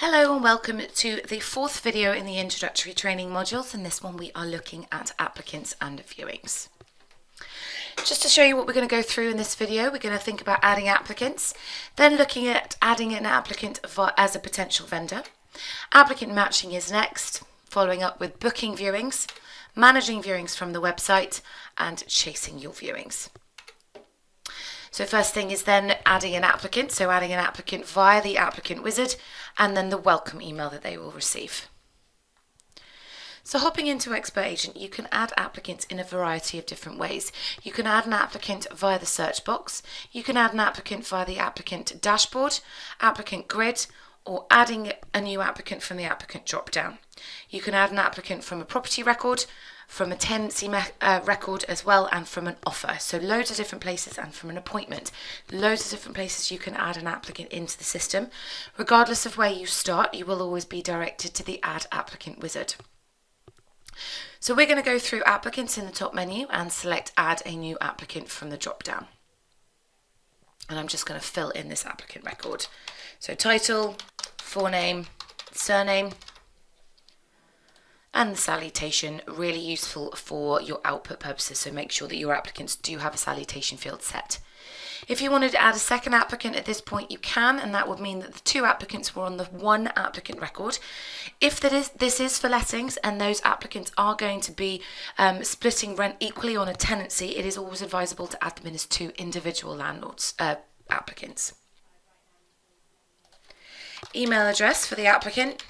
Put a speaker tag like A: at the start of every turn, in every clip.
A: Hello and welcome to the fourth video in the introductory training modules. In this one we are looking at applicants and viewings. Just to show you what we're going to go through in this video, we're going to think about adding applicants, then looking at adding an applicant as a potential vendor. Applicant matching is next, following up with booking viewings, managing viewings from the website and chasing your viewings. So first thing is then adding an applicant, so adding an applicant via the applicant wizard and then the welcome email that they will receive. So hopping into Expert Agent, you can add applicants in a variety of different ways. You can add an applicant via the search box, you can add an applicant via the applicant dashboard, applicant grid, or adding a new applicant from the applicant drop-down. You can add an applicant from a property record, from a tenancy record as well, and from an offer. So loads of different places, and from an appointment. Loads of different places you can add an applicant into the system. Regardless of where you start, you will always be directed to the Add Applicant wizard. So we're going to go through applicants in the top menu and select Add a New Applicant from the drop-down. And I'm just going to fill in this applicant record. So title, forename, surname, and the salutation, really useful for your output purposes, so make sure that your applicants do have a salutation field set. If you wanted to add a second applicant at this point, you can, and that would mean that the two applicants were on the one applicant record. If this is for lettings and those applicants are going to be splitting rent equally on a tenancy, it is always advisable to add them in as two individual landlords applicants. Email address for the applicant.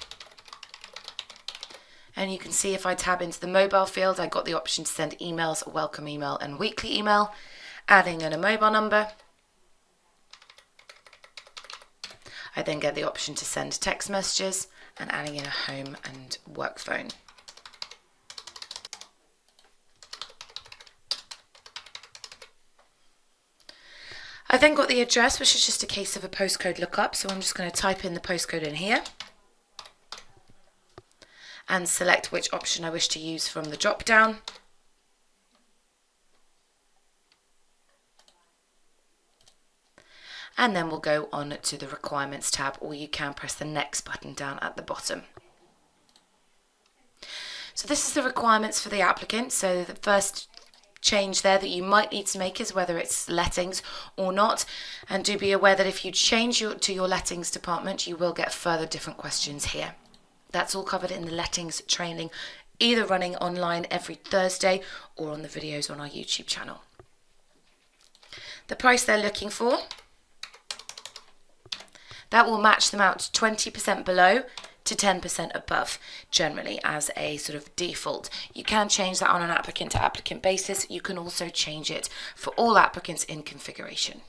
A: And you can see if I tab into the mobile field, I got the option to send emails, a welcome email and weekly email, adding in a mobile number. I then get the option to send text messages and adding in a home and work phone. I then got the address, which is just a case of a postcode lookup, so I'm just going to type in the postcode in here and select which option I wish to use from the drop down. And then we'll go on to the requirements tab, or you can press the next button down at the bottom. So this is the requirements for the applicant. So the first change there that you might need to make is whether it's lettings or not, and do be aware that if you change to your lettings department, you will get further different questions here. That's all covered in the lettings training, either running online every Thursday or on the videos on our YouTube channel. The price they're looking for, that will match them out 20% below to 10% above, generally as a sort of default. You can change that on an applicant to applicant basis. You can also change it for all applicants in configuration.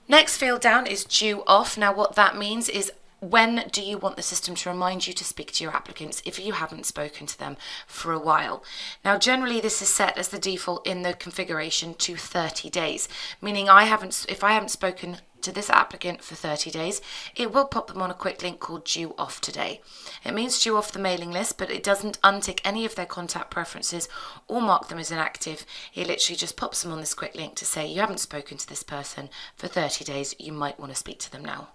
A: Next field down is due off. Now what that means is, when do you want the system to remind you to speak to your applicants if you haven't spoken to them for a while? Now generally this is set as the default in the configuration to 30 days, meaning if I haven't spoken to this applicant for 30 days, it will pop them on a quick link called due off today. It means due off the mailing list, but it doesn't untick any of their contact preferences or mark them as inactive. It literally just pops them on this quick link to say you haven't spoken to this person for 30 days, you might want to speak to them now.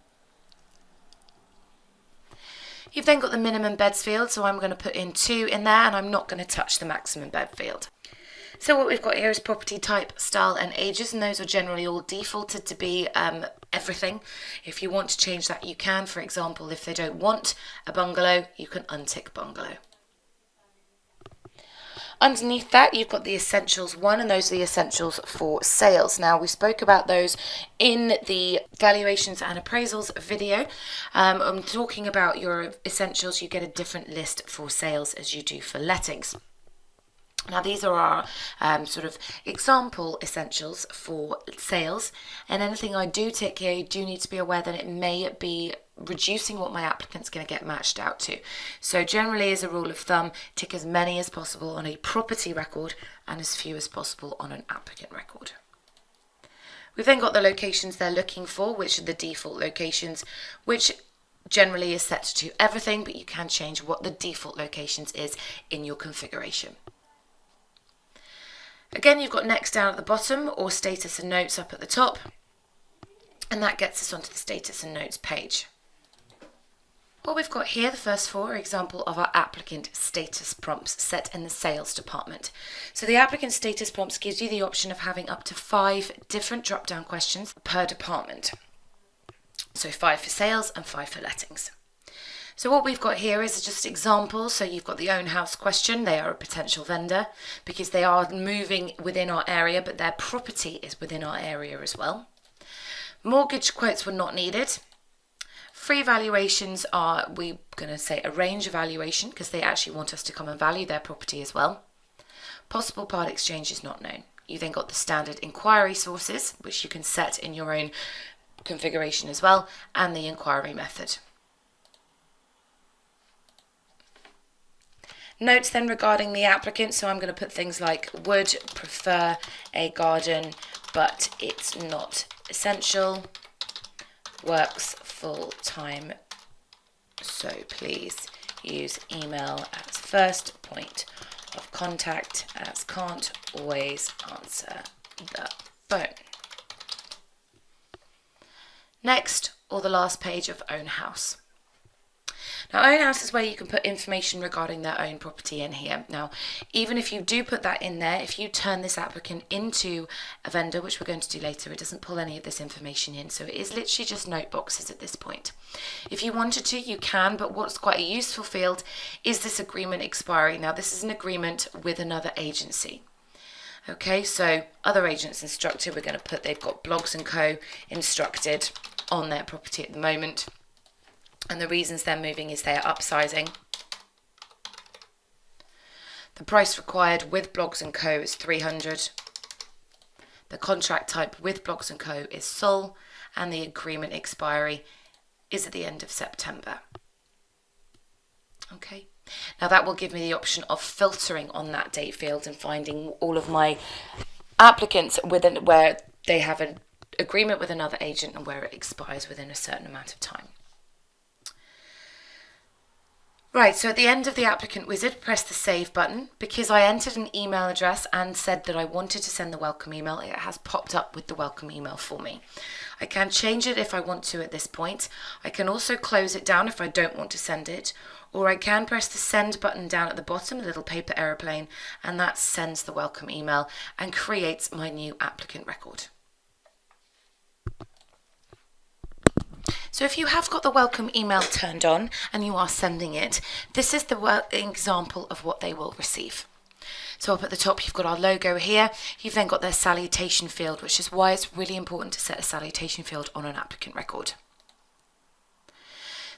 A: You've then got the minimum beds field, so I'm going to put in 2 in there, and I'm not going to touch the maximum bed field. So what we've got here is property type, style and ages, and those are generally all defaulted to be everything. If you want to change that, you can. For example, if they don't want a bungalow, you can untick bungalow. Underneath that, you've got the Essentials 1, and those are the essentials for sales. Now, we spoke about those in the valuations and appraisals video. I'm talking about your essentials. You get a different list for sales as you do for lettings. Now these are our sort of example essentials for sales, and anything I do tick here, you do need to be aware that it may be reducing what my applicant's going to get matched out to. So generally, as a rule of thumb, tick as many as possible on a property record and as few as possible on an applicant record. We've then got the locations they're looking for, which are the default locations, which generally is set to everything, but you can change what the default locations is in your configuration. Again, you've got next down at the bottom or status and notes up at the top. And that gets us onto the status and notes page. What we've got here, the first four, are example of our applicant status prompts set in the sales department. So the applicant status prompts gives you the option of having up to 5 different drop-down questions per department. So 5 for sales and 5 for lettings. So what we've got here is just examples. So you've got the own house question. They are a potential vendor because they are moving within our area, but their property is within our area as well. Mortgage quotes were not needed. Free valuations are, we're going to say, a range evaluation because they actually want us to come and value their property as well. Possible part exchange is not known. You then got the standard inquiry sources, which you can set in your own configuration as well, and the inquiry method. Notes then regarding the applicant, so I'm going to put things like would prefer a garden, but it's not essential, works full-time, so please use email as first point of contact as can't always answer the phone. Next, or the last page of own house. Now, own house is where you can put information regarding their own property in here. Now, even if you do put that in there, if you turn this applicant into a vendor, which we're going to do later, it doesn't pull any of this information in. So it is literally just note boxes at this point. If you wanted to, you can, but what's quite a useful field is this agreement expiry. Now, this is an agreement with another agency. Okay, so other agents instructed, we're going to put they've got Blogs & Co. instructed on their property at the moment. And the reasons they're moving is they are upsizing. The price required with Blogs & Co. is 300. The contract type with Blogs & Co. is sole, and the agreement expiry is at the end of September. Okay. Now that will give me the option of filtering on that date field and finding all of my applicants within where they have an agreement with another agent and where it expires within a certain amount of time. Right, so at the end of the applicant wizard, press the save button. Because I entered an email address and said that I wanted to send the welcome email, it has popped up with the welcome email for me. I can change it if I want to at this point. I can also close it down if I don't want to send it, or I can press the send button down at the bottom, a little paper aeroplane, and that sends the welcome email and creates my new applicant record. So if you have got the welcome email turned on and you are sending it, this is the example of what they will receive. So up at the top, you've got our logo here. You've then got their salutation field, which is why it's really important to set a salutation field on an applicant record.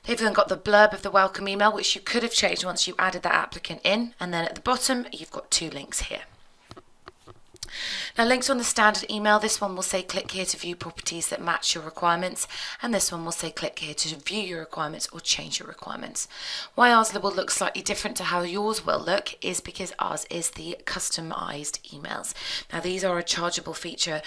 A: They've then got the blurb of the welcome email, which you could have changed once you added that applicant in. And then at the bottom, you've got 2 links here. Now, links on the standard email, this one will say click here to view properties that match your requirements, and this one will say click here to view your requirements or change your requirements. Why ours will look slightly different to how yours will look is because ours is the customized emails. Now, these are a chargeable feature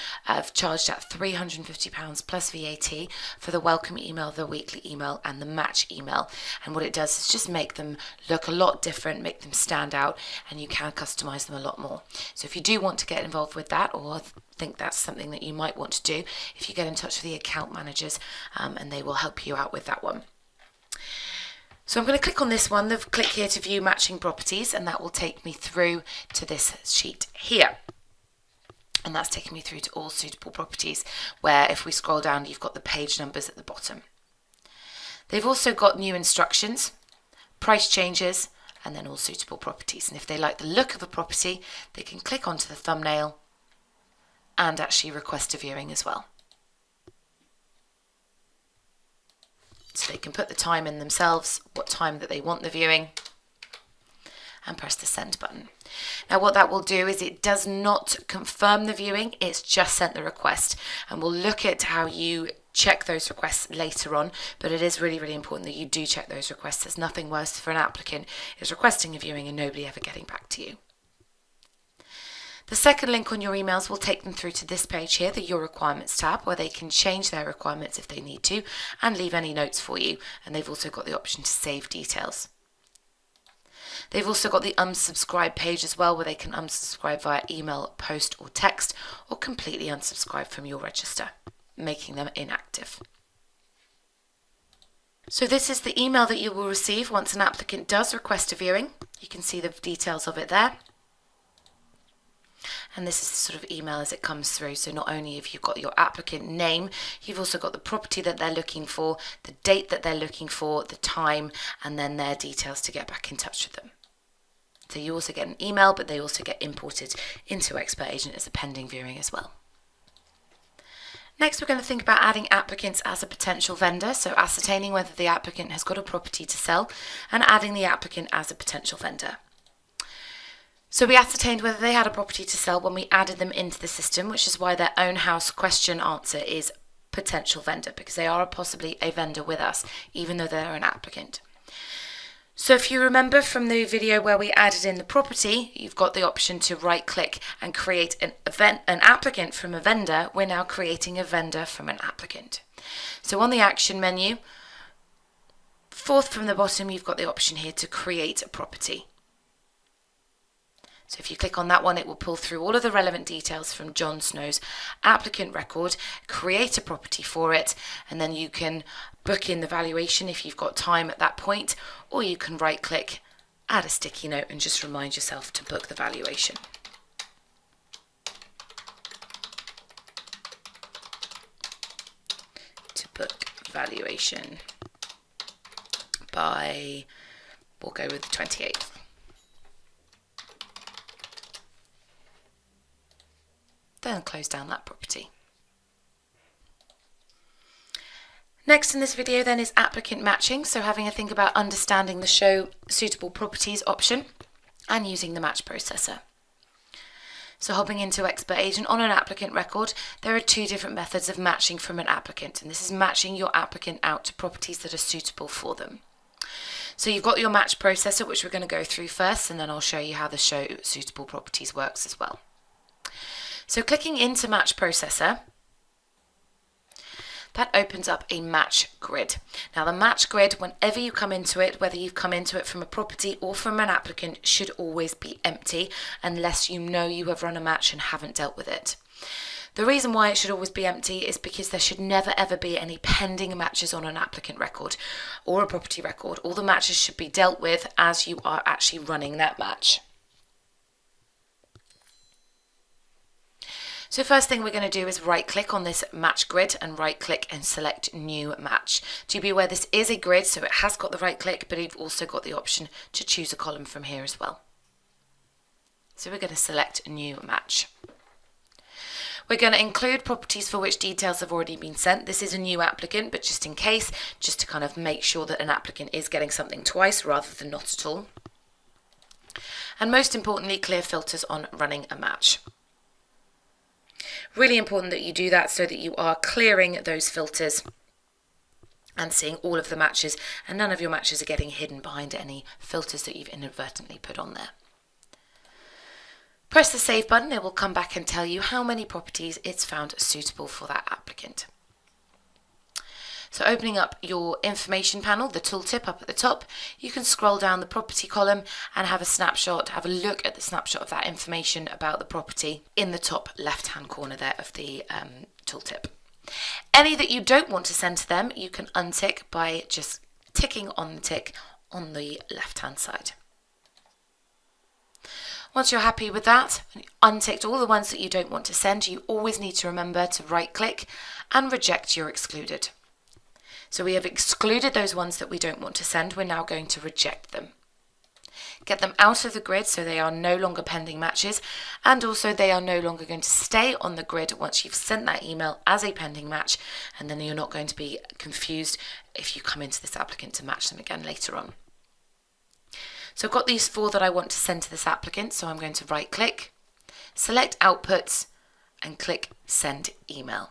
A: charged at £350 plus VAT for the welcome email, the weekly email, and the match email. And what it does is just make them look a lot different, make them stand out, and you can customize them a lot more. So if you do want to get involved with that, or think that's something that you might want to do, if you get in touch with the account managers, and they will help you out with that one. So I'm going to click on this one, click here to view matching properties, and that will take me through to this sheet here. And that's taking me through to all suitable properties, where if we scroll down, you've got the page numbers at the bottom. They've also got new instructions, price changes, and then all suitable properties. And if they like the look of a property, they can click onto the thumbnail and actually request a viewing as well. So they can put the time in themselves, what time that they want the viewing, and press the send button. Now what that will do is it does not confirm the viewing, it's just sent the request, and we'll look at how you check those requests later on, but it is really, really important that you do check those requests. There's nothing worse for an applicant is requesting a viewing and nobody ever getting back to you. The second link on your emails will take them through to this page here, the Your Requirements tab, where they can change their requirements if they need to and leave any notes for you. And they've also got the option to save details. They've also got the unsubscribe page as well, where they can unsubscribe via email, post or text, or completely unsubscribe from your register. making them inactive. So this is the email that you will receive once an applicant does request a viewing. You can see the details of it there. And this is the sort of email as it comes through. So not only have you got your applicant name, you've also got the property that they're looking for, the date that they're looking for, the time, and then their details to get back in touch with them. So you also get an email, but they also get imported into Expert Agent as a pending viewing as well. Next, we're going to think about adding applicants as a potential vendor, so ascertaining whether the applicant has got a property to sell and adding the applicant as a potential vendor. So we ascertained whether they had a property to sell when we added them into the system, which is why their own house question answer is potential vendor, because they are possibly a vendor with us, even though they're an applicant. So if you remember from the video where we added in the property, you've got the option to right-click and create an applicant from a vendor. We're now creating a vendor from an applicant. So on the action menu, fourth from the bottom, you've got the option here to create a property. So if you click on that one, it will pull through all of the relevant details from John Snow's applicant record, create a property for it, and then you can book in the valuation if you've got time at that point, or you can right click, add a sticky note and just remind yourself to book the valuation. To book valuation by, we'll go with the 28th. Then close down that property. Next in this video then is applicant matching, so having a think about understanding the show suitable properties option and using the match processor. So hopping into Expert Agent on an applicant record, there are two different methods of matching from an applicant, and this is matching your applicant out to properties that are suitable for them. So you've got your match processor, which we're going to go through first, and then I'll show you how the show suitable properties works as well. So clicking into Match Processor, that opens up a match grid. Now the match grid, whenever you come into it, whether you've come into it from a property or from an applicant, should always be empty unless you know you have run a match and haven't dealt with it. The reason why it should always be empty is because there should never ever be any pending matches on an applicant record or a property record. All the matches should be dealt with as you are actually running that match. So first thing we're going to do is right click on this match grid and right click and select new match. Do be aware this is a grid, so it has got the right click, but you've also got the option to choose a column from here as well. So we're going to select new match. We're going to include properties for which details have already been sent. This is a new applicant, but just in case, just to kind of make sure that an applicant is getting something twice rather than not at all. And most importantly, clear filters on running a match. Really important that you do that so that you are clearing those filters and seeing all of the matches, and none of your matches are getting hidden behind any filters that you've inadvertently put on there. Press the save button. It will come back and tell you how many properties it's found suitable for that applicant. So opening up your information panel, the tooltip up at the top, you can scroll down the property column and have a look at the snapshot of that information about the property in the top left hand corner there of the tooltip. Any that you don't want to send to them, you can untick by just ticking on the tick on the left hand side. Once you're happy with that, unticked all the ones that you don't want to send, you always need to remember to right click and reject your excluded. So we have excluded those ones that we don't want to send. We're now going to reject them. Get them out of the grid so they are no longer pending matches, and also they are no longer going to stay on the grid once you've sent that email as a pending match, and then you're not going to be confused if you come into this applicant to match them again later on. So I've got these 4 that I want to send to this applicant, so I'm going to right click, select outputs and click send email.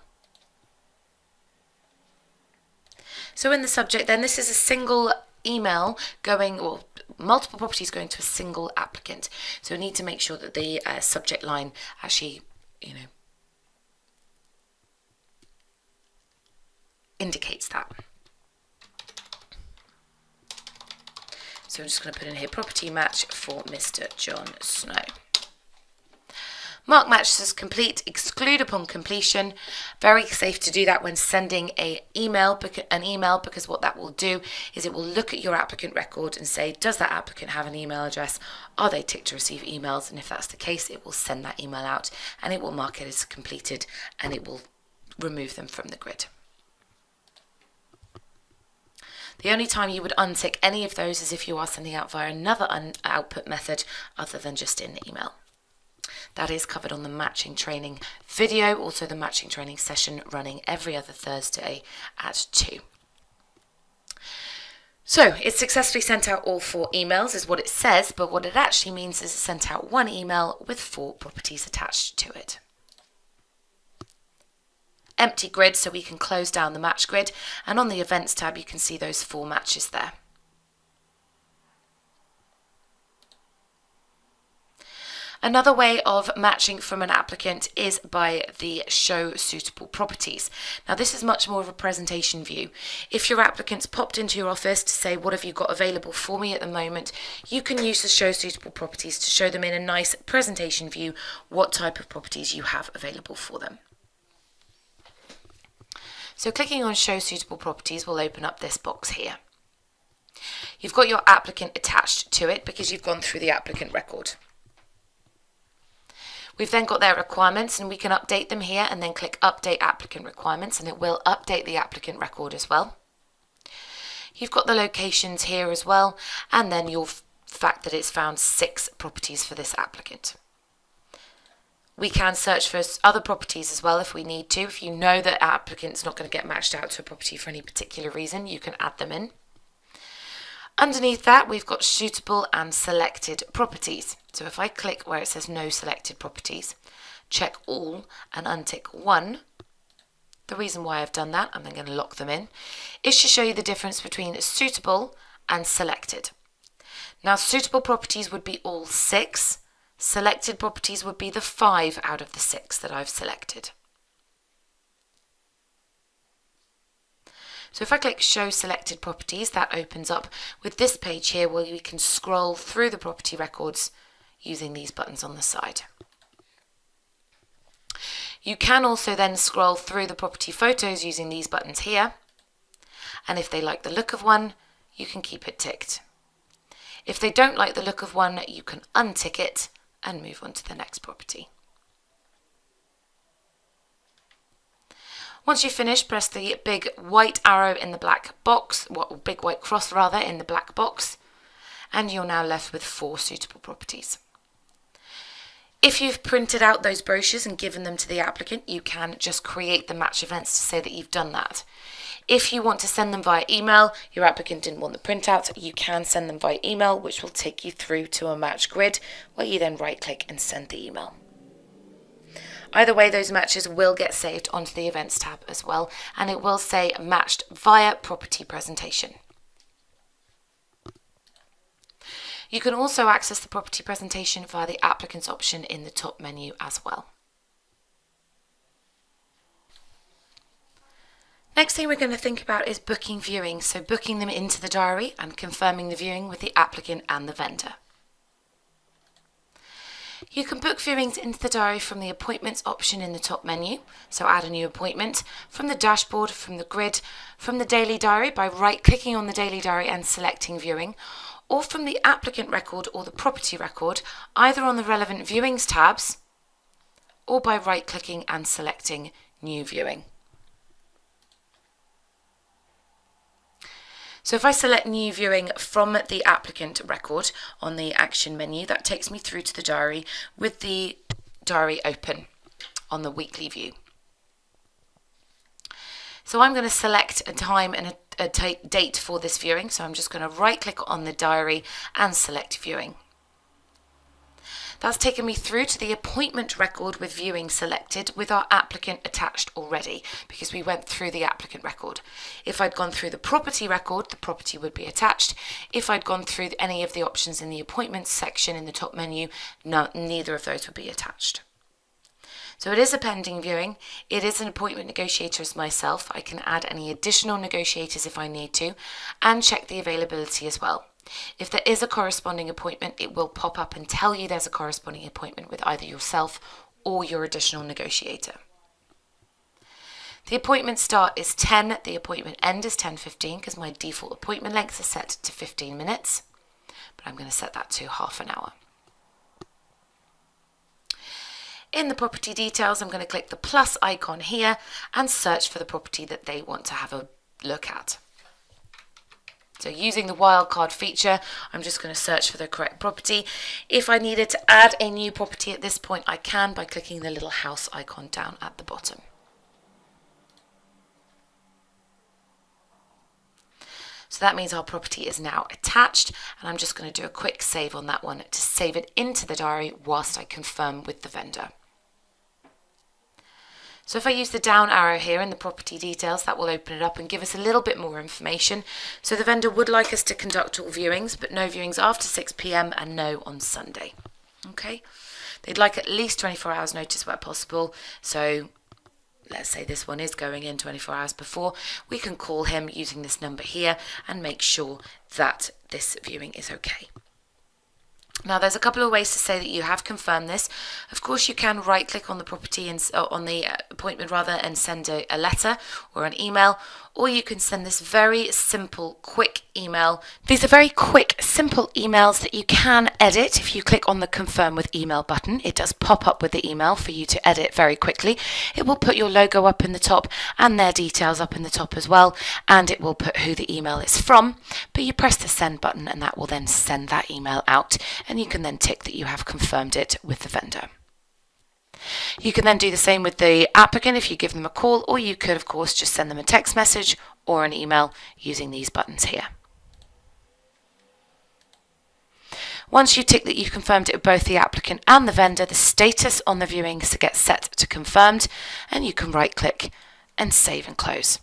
A: So in the subject then, this is a single email going, or multiple properties going to a single applicant. So we need to make sure that the subject line actually, indicates that. So I'm just going to put in here property match for Mr. John Snow. Mark matches as complete, exclude upon completion. Very safe to do that when sending an email, because what that will do is it will look at your applicant record and say, does that applicant have an email address? Are they ticked to receive emails? And if that's the case, it will send that email out and it will mark it as completed and it will remove them from the grid. The only time you would untick any of those is if you are sending out via another output method other than just in email. That is covered on the matching training video, also the matching training session running every other Thursday at 2. So it's successfully sent out all 4 emails is what it says, but what it actually means is it sent out 1 email with 4 properties attached to it. Empty grid, so we can close down the match grid, and on the events tab you can see those 4 matches there. Another way of matching from an applicant is by the show suitable properties. Now this is much more of a presentation view. If your applicant's popped into your office to say, what have you got available for me at the moment, you can use the show suitable properties to show them in a nice presentation view what type of properties you have available for them. So clicking on show suitable properties will open up this box here. You've got your applicant attached to it because you've gone through the applicant record. We've then got their requirements and we can update them here and then click update applicant requirements and it will update the applicant record as well. You've got the locations here as well and then your fact that it's found 6 properties for this applicant. We can search for other properties as well if we need to. If you know that applicant's not going to get matched out to a property for any particular reason, you can add them in. Underneath that, we've got suitable and selected properties. So if I click where it says no selected properties, check all and untick 1, the reason why I've done that, I'm then going to lock them in, is to show you the difference between suitable and selected. Now suitable properties would be all 6, selected properties would be the 5 out of the 6 that I've selected. So if I click show selected properties, that opens up with this page here where we can scroll through the property records using these buttons on the side. You can also then scroll through the property photos using these buttons here, and if they like the look of one, you can keep it ticked. If they don't like the look of one, you can untick it and move on to the next property. Once you've finished, press the big white arrow in the black box, big white cross rather, in the black box, and you're now left with 4 suitable properties. If you've printed out those brochures and given them to the applicant, you can just create the match events to say that you've done that. If you want to send them via email, your applicant didn't want the printout, you can send them via email, which will take you through to a match grid, where you then right-click and send the email. Either way, those matches will get saved onto the Events tab as well, and it will say matched via property presentation. You can also access the property presentation via the Applicants option in the top menu as well. Next thing we're going to think about is booking viewings, so booking them into the diary and confirming the viewing with the applicant and the vendor. You can book viewings into the diary from the Appointments option in the top menu, so add a new appointment, from the dashboard, from the grid, from the daily diary by right-clicking on the daily diary and selecting viewing, or from the applicant record or the property record, either on the relevant viewings tabs or by right-clicking and selecting new viewing. So if I select new viewing from the applicant record on the action menu, that takes me through to the diary with the diary open on the weekly view. So I'm going to select a time and a date for this viewing. So I'm just going to right click on the diary and select viewing. That's taken me through to the appointment record with viewing selected with our applicant attached already because we went through the applicant record. If I'd gone through the property record, the property would be attached. If I'd gone through any of the options in the appointments section in the top menu, neither of those would be attached. So it is a pending viewing. It is an appointment negotiator as myself. I can add any additional negotiators if I need to and check the availability as well. If there is a corresponding appointment, it will pop up and tell you there's a corresponding appointment with either yourself or your additional negotiator. The appointment start is 10, the appointment end is 10:15 because my default appointment length is set to 15 minutes, but I'm going to set that to half an hour. In the property details, I'm going to click the plus icon here and search for the property that they want to have a look at. So using the wildcard feature, I'm just going to search for the correct property. If I needed to add a new property at this point, I can by clicking the little house icon down at the bottom. So that means our property is now attached, and I'm just going to do a quick save on that one to save it into the diary whilst I confirm with the vendor. So if I use the down arrow here in the property details, that will open it up and give us a little bit more information. So the vendor would like us to conduct all viewings, but no viewings after 6 p.m. and no on Sunday. Okay, they'd like at least 24 hours notice where possible. So let's say this one is going in 24 hours before, we can call him using this number here and make sure that this viewing is okay. Now there's a couple of ways to say that you have confirmed this. Of course you can right click on the property and on the appointment rather and send a letter or an email, or you can send this very simple quick email. These are very quick simple emails that you can edit. If you click on the confirm with email button, it does pop up with the email for you to edit very quickly. It will put your logo up in the top and their details up in the top as well, and it will put who the email is from, but you press the send button and that will then send that email out, and you can then tick that you have confirmed it with the vendor. You can then do the same with the applicant if you give them a call, or you could of course just send them a text message or an email using these buttons here. Once you tick that you've confirmed it with both the applicant and the vendor, the status on the viewings gets set to confirmed, and you can right click and save and close.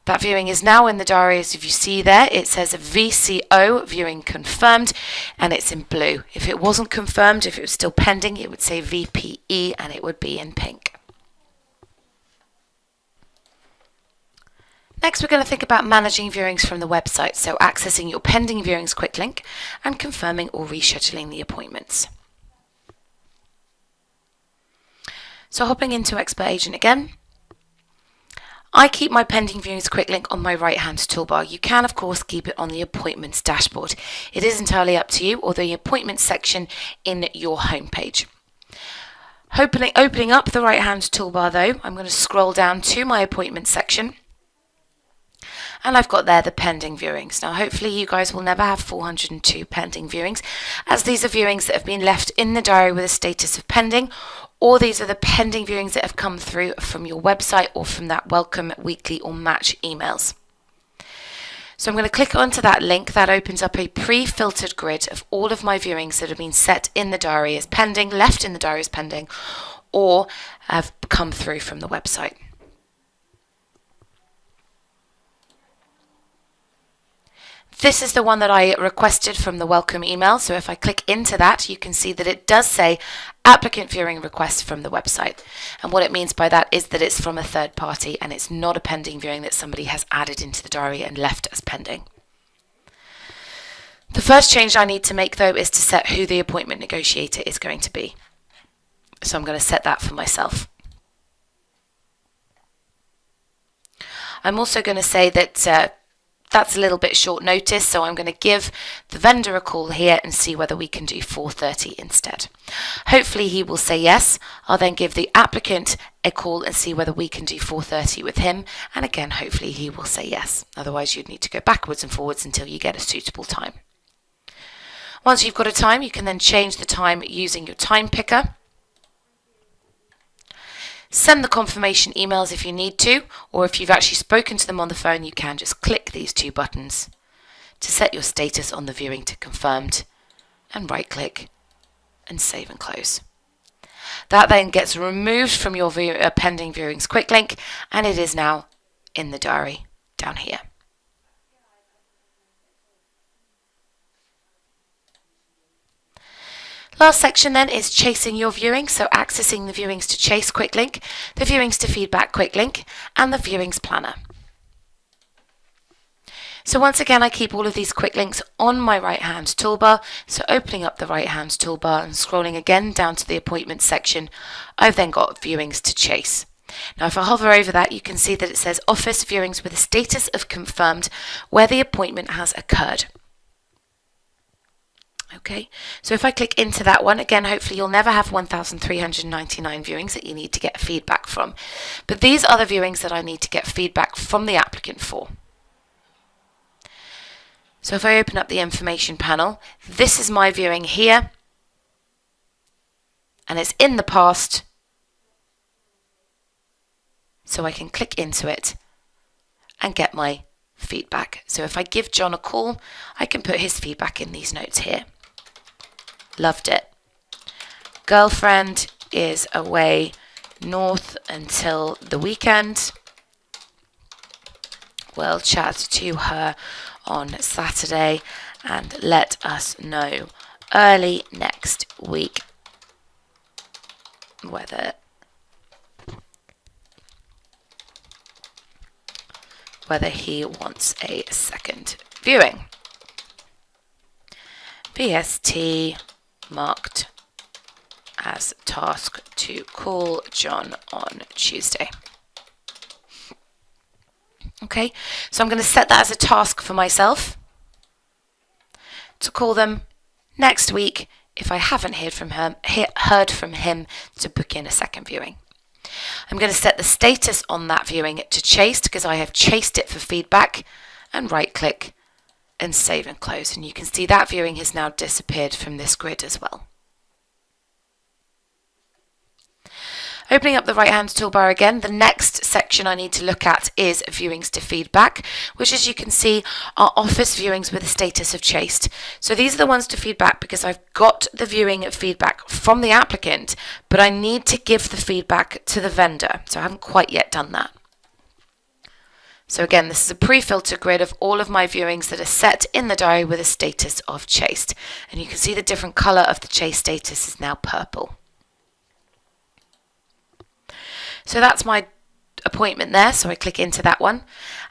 A: That viewing is now in the diary. As if you see there, it says VCO, viewing confirmed, and it's in blue. If it wasn't confirmed, if it was still pending, it would say VPE and it would be in pink. Next, we're going to think about managing viewings from the website, so accessing your pending viewings quick link and confirming or rescheduling the appointments. So hopping into Expert Agent again, I keep my pending viewings quick link on my right hand toolbar. You can of course keep it on the appointments dashboard. It is entirely up to you, or the appointments section in your homepage. Opening up the right hand toolbar though, I'm going to scroll down to my appointments section, and I've got there the pending viewings. Now hopefully you guys will never have 402 pending viewings, as these are viewings that have been left in the diary with a status of pending, or these are the pending viewings that have come through from your website or from that welcome, weekly or match emails. So I'm going to click onto that link. That opens up a pre-filtered grid of all of my viewings that have been set in the diary as pending, left in the diary as pending, or have come through from the website. This is the one that I requested from the welcome email. So if I click into that, you can see that it does say applicant viewing request from the website. And what it means by that is that it's from a third party and it's not a pending viewing that somebody has added into the diary and left as pending. The first change I need to make though is to set who the appointment negotiator is going to be. So I'm going to set that for myself. I'm also going to say that that's a little bit short notice, so I'm going to give the vendor a call here and see whether we can do 4:30 instead. Hopefully he will say yes. I'll then give the applicant a call and see whether we can do 4:30 with him, and again hopefully he will say yes. Otherwise you'd need to go backwards and forwards until you get a suitable time. Once you've got a time, you can then change the time using your time picker. Send the confirmation emails if you need to, or if you've actually spoken to them on the phone, you can just click these two buttons to set your status on the viewing to confirmed, and right click and save and close. That then gets removed from your pending viewings quick link, and it is now in the diary down here. Last section then is chasing your viewings, so accessing the viewings to chase quick link, the viewings to feedback quick link, and the viewings planner. So once again, I keep all of these quick links on my right hand toolbar. So opening up the right hand toolbar and scrolling again down to the appointments section, I've then got viewings to chase. Now if I hover over that, you can see that it says office viewings with a status of confirmed where the appointment has occurred. Okay, so if I click into that one, again, hopefully you'll never have 1,399 viewings that you need to get feedback from. But these are the viewings that I need to get feedback from the applicant for. So if I open up the information panel, this is my viewing here, and it's in the past, so I can click into it and get my feedback. So if I give John a call, I can put his feedback in these notes here. Loved it. Girlfriend is away north until the weekend. We'll chat to her on Saturday and let us know early next week whether he wants a second viewing. BST marked as task to call John on Tuesday. Okay, so I'm going to set that as a task for myself to call them next week if I haven't heard from him to book in a second viewing. I'm going to set the status on that viewing to chased because I have chased it for feedback, and right click and save and close, and you can see that viewing has now disappeared from this grid as well. Opening up the right hand toolbar again, the next section I need to look at is viewings to feedback, which as you can see are office viewings with a status of chased. So these are the ones to feedback because I've got the viewing feedback from the applicant, but I need to give the feedback to the vendor. So I haven't quite yet done that. So again, this is a pre-filter grid of all of my viewings that are set in the diary with a status of chased. And you can see the different colour of the chased status is now purple. So that's my appointment there, so I click into that one.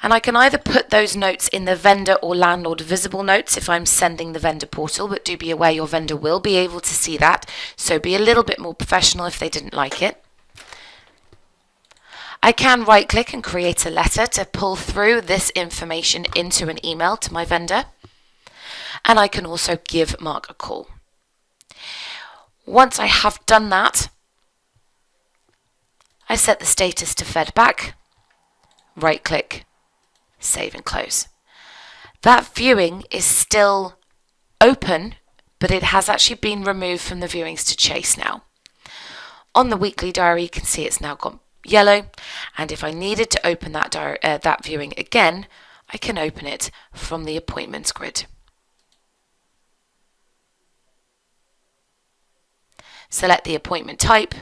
A: And I can either put those notes in the vendor or landlord visible notes if I'm sending the vendor portal, but do be aware your vendor will be able to see that, so be a little bit more professional if they didn't like it. I can right click and create a letter to pull through this information into an email to my vendor. And I can also give Mark a call. Once I have done that, I set the status to fed back, right click, save and close. That viewing is still open, but it has actually been removed from the viewings to chase now. On the weekly diary, you can see it's now gone yellow, and if I needed to open that viewing again, I can open it from the appointments grid. Select the appointment type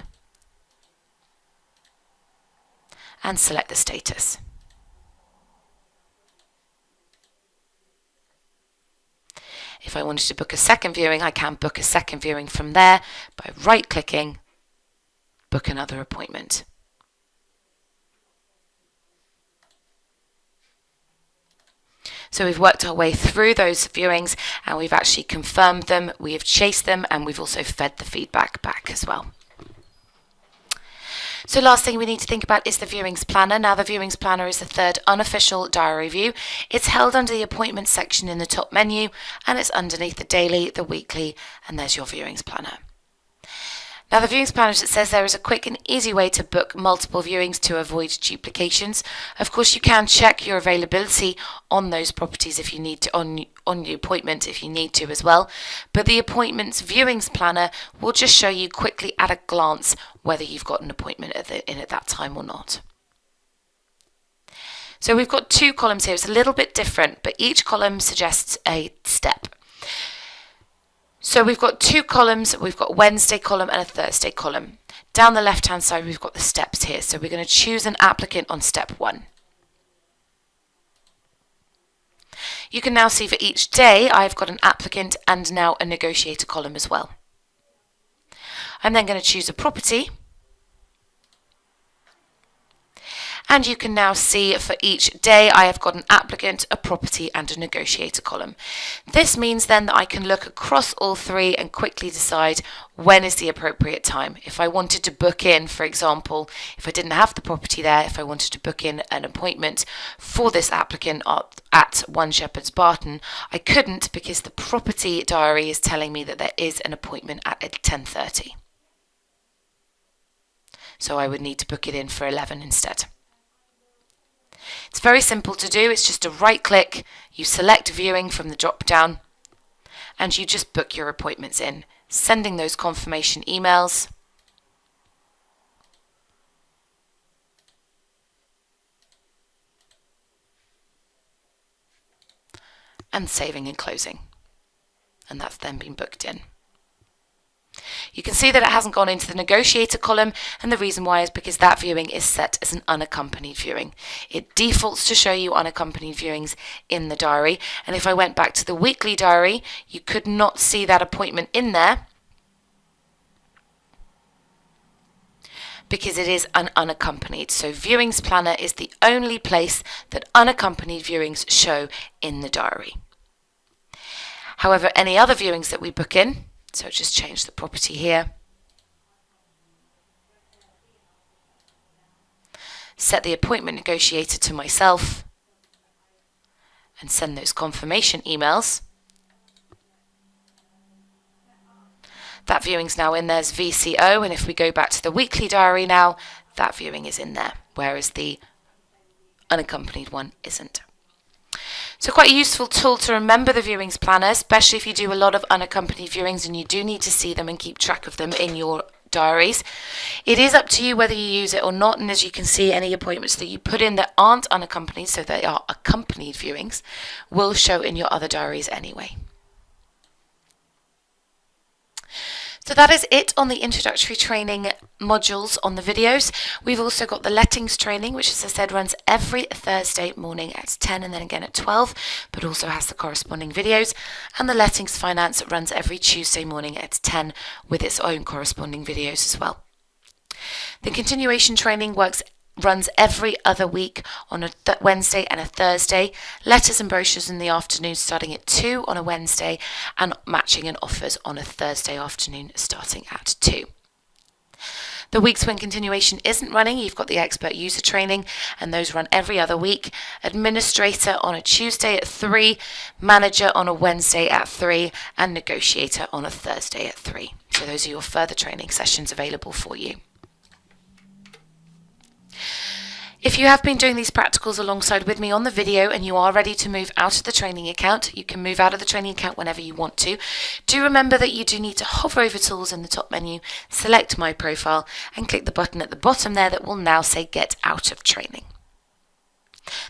A: and select the status. If I wanted to book a second viewing, I can book a second viewing from there by right-clicking, book another appointment. So we've worked our way through those viewings and we've actually confirmed them, we have chased them, and we've also fed the feedback back as well. So last thing we need to think about is the viewings planner. Now the viewings planner is the third unofficial diary view. It's held under the appointments section in the top menu, and it's underneath the daily, the weekly, and there's your viewings planner. Now the viewings planner, it says there is a quick and easy way to book multiple viewings to avoid duplications. Of course you can check your availability on those properties if you need to, on the appointment if you need to as well. But the appointments viewings planner will just show you quickly at a glance whether you've got an appointment at that time or not. So we've got two columns here. It's a little bit different, but each column suggests a step. So we've got two columns, we've got a Wednesday column and a Thursday column. Down the left hand side we've got the steps here, so we're going to choose an applicant on step 1. You can now see for each day I've got an applicant and now a negotiator column as well. I'm then going to choose a property, And you can now see for each day I have got an applicant, a property and a negotiator column. This means then that I can look across all three and quickly decide when is the appropriate time. If I wanted to book in, for example, if I didn't have the property there, if I wanted to book in an appointment for this applicant at 1 Shepherd's Barton, I couldn't because the property diary is telling me that there is an appointment at 10:30. So I would need to book it in for 11 instead. It's very simple to do. It's just a right click, you select viewing from the drop down, and you just book your appointments in, sending those confirmation emails. And saving and closing. And that's then been booked in. You can see that it hasn't gone into the negotiator column, and the reason why is because that viewing is set as an unaccompanied viewing. It defaults to show you unaccompanied viewings in the diary, and if I went back to the weekly diary, you could not see that appointment in there because it is an unaccompanied. So Viewings Planner is the only place that unaccompanied viewings show in the diary. However, any other viewings that we book in, so just change the property here, set the appointment negotiator to myself, and send those confirmation emails. That viewing's now in there as VCO, and if we go back to the weekly diary now, that viewing is in there, whereas the unaccompanied one isn't. So quite a useful tool to remember the viewings planner, especially if you do a lot of unaccompanied viewings and you do need to see them and keep track of them in your diaries. It is up to you whether you use it or not, and as you can see, any appointments that you put in that aren't unaccompanied, so they are accompanied viewings, will show in your other diaries anyway. So that is it on the introductory training modules on the videos. We've also got the lettings training, which, as I said, runs every Thursday morning at 10 and then again at 12, but also has the corresponding videos. And the lettings finance runs every Tuesday morning at 10 with its own corresponding videos as well. The continuation training runs every other week on a Wednesday and a Thursday. Letters and brochures in the afternoon starting at 2 on a Wednesday, and matching and offers on a Thursday afternoon starting at 2. The weeks when continuation isn't running, you've got the expert user training, and those run every other week. Administrator on a Tuesday at 3, manager on a Wednesday at 3, and negotiator on a Thursday at 3. So those are your further training sessions available for you. If you have been doing these practicals alongside with me on the video and you are ready to move out of the training account, you can move out of the training account whenever you want to. Do remember that you do need to hover over Tools in the top menu, select My Profile, and click the button at the bottom there that will now say Get Out of Training.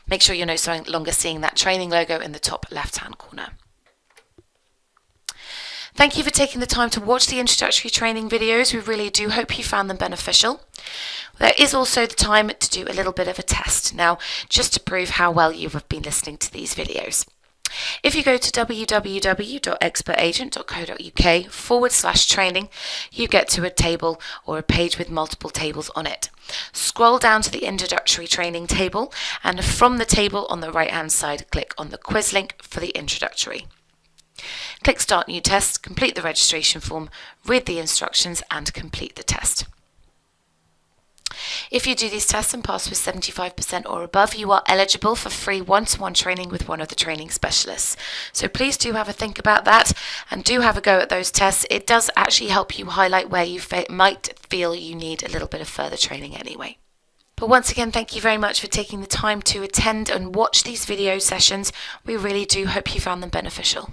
A: Make sure you're no longer seeing that training logo in the top left-hand corner. Thank you for taking the time to watch the introductory training videos. We really do hope you found them beneficial. There is also the time to do a little bit of a test now, just to prove how well you have been listening to these videos. If you go to www.expertagent.co.uk/training, you get to a table or a page with multiple tables on it. Scroll down to the introductory training table, and from the table on the right hand side, click on the quiz link for the introductory. Click Start New Test, complete the registration form, read the instructions and complete the test. If you do these tests and pass with 75% or above, you are eligible for free one-to-one training with one of the training specialists. So please do have a think about that and do have a go at those tests. It does actually help you highlight where you might feel you need a little bit of further training anyway. But once again, thank you very much for taking the time to attend and watch these video sessions. We really do hope you found them beneficial.